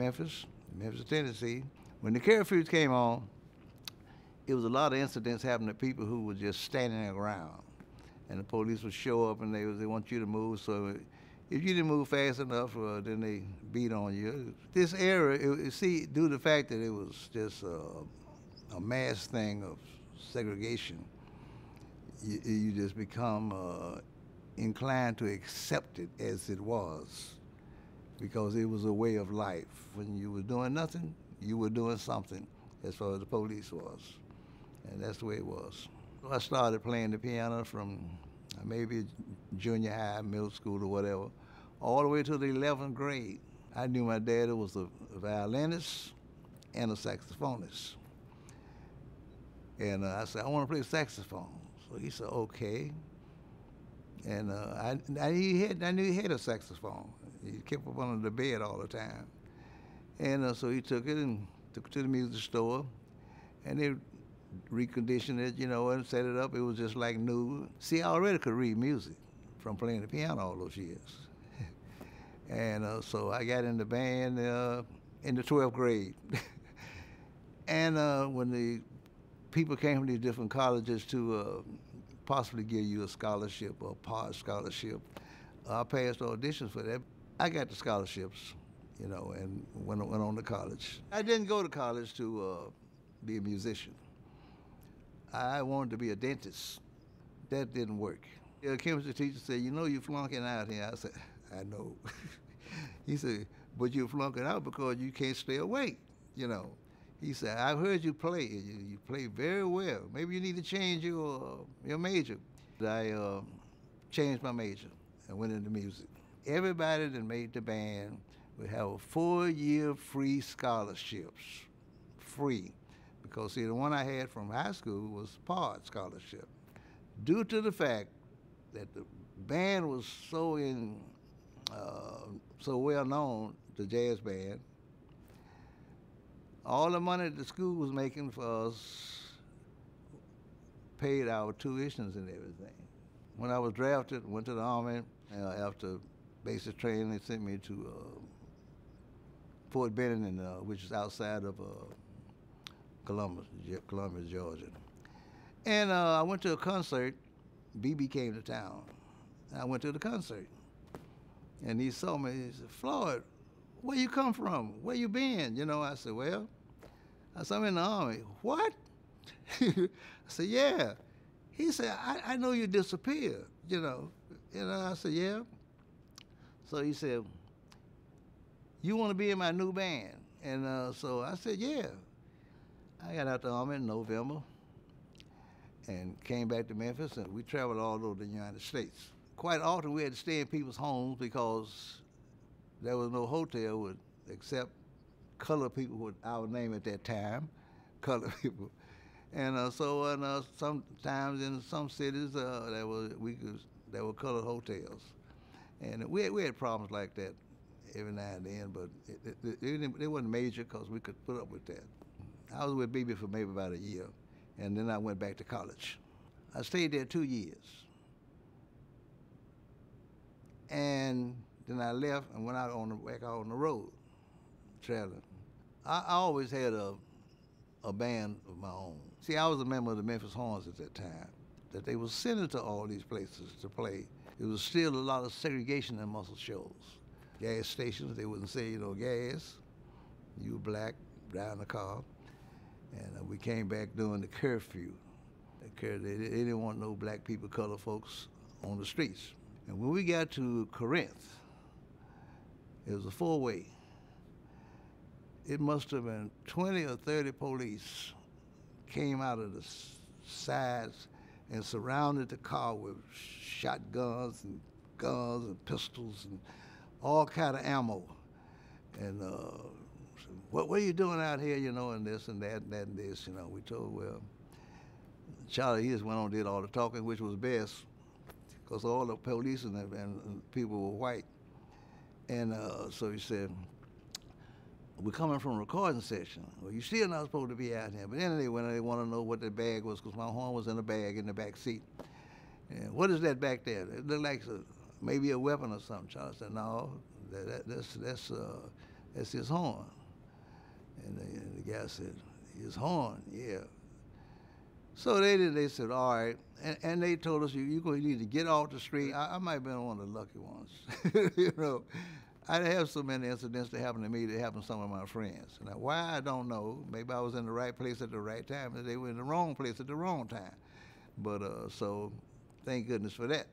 Memphis, Tennessee. When the curfews came on, it was a lot of incidents happening to people who were just standing around. And the police would show up and they want you to move. So if you didn't move fast enough, then they beat on you. This era, due to the fact that it was just a mass thing of segregation, you just become inclined to accept it as it was, because it was a way of life. When you were doing nothing, you were doing something as far as the police was. And that's the way it was. I started playing the piano from maybe junior high, middle school or whatever, all the way to the 11th grade. I knew my daddy was a violinist and a saxophonist. And I said, I want to play saxophone. So he said, okay. And I knew he had a saxophone. He kept up under the bed all the time. And so he took it and took it to the music store, and they reconditioned it, and set it up. It was just like new. See, I already could read music from playing the piano all those years. And so I got in the band in the 12th grade. And when the people came from these different colleges to possibly give you a scholarship or a part scholarship, I passed auditions for that. I got the scholarships, and went on to college. I didn't go to college to be a musician. I wanted to be a dentist. That didn't work. The chemistry teacher said, you're flunking out here. I said, I know. He said, but you're flunking out because you can't stay awake, He said, I've heard you play. You play very well. Maybe you need to change your major. I changed my major and went into music. Everybody that made the band would have a 4-year free scholarships, free. Because, see, the one I had from high school was part scholarship. Due to the fact that the band was so well known, the jazz band, all the money the school was making for us paid our tuitions and everything. When I was drafted, went to the Army, after basic training, they sent me to Fort Benning, which is outside of Columbus, Georgia. And I went to a concert. BB came to town. I went to the concert. And he saw me. He said, Floyd, where you come from? Where you been? I said, well, I'm in the Army. What? I said, yeah. He said, I know you disappeared, I said, yeah. So he said, you want to be in my new band? And so I said, yeah. I got out the Army in November and came back to Memphis, and we traveled all over the United States. Quite often we had to stay in people's homes because there was no hotel except colored people with our name at that time, colored people. And sometimes in some cities there were colored hotels. And we had problems like that every now and then, but it wasn't major because we could put up with that. I was with BB for maybe about a year, and then I went back to college. I stayed there 2 years. And then I left and went out back out on the road, traveling. I always had a band of my own. See, I was a member of the Memphis Horns at that time, that they were sending to all these places to play. There was still a lot of segregation in Muscle shows. Gas stations, they wouldn't say, gas. You were black, drive the car. And we came back during the curfew. They didn't want no black people, colored folks on the streets. And when we got to Corinth, it was a 4-way. It must have been 20 or 30 police came out of the sides and surrounded the car with shotguns and guns and pistols and all kind of ammo. And what are you doing out here, and this and that and that and this, We told, well, Charlie, he just went on and did all the talking, which was best, because all the police and people were white. And so he said, we're coming from a recording session. Well, you're still not supposed to be out here. But then they went and they want to know what the bag was, because my horn was in a bag in the back seat. And what is that back there? It looked like maybe a weapon or something. Charlie said, no, that's his horn. And the guy said, "It's Horn, yeah." So they said, all right, and they told us, you need to get off the street. I might have been one of the lucky ones. You know, I have so many incidents that happened to me that happened to some of my friends. Now, why, I don't know. Maybe I was in the right place at the right time, and they were in the wrong place at the wrong time. But so thank goodness for that.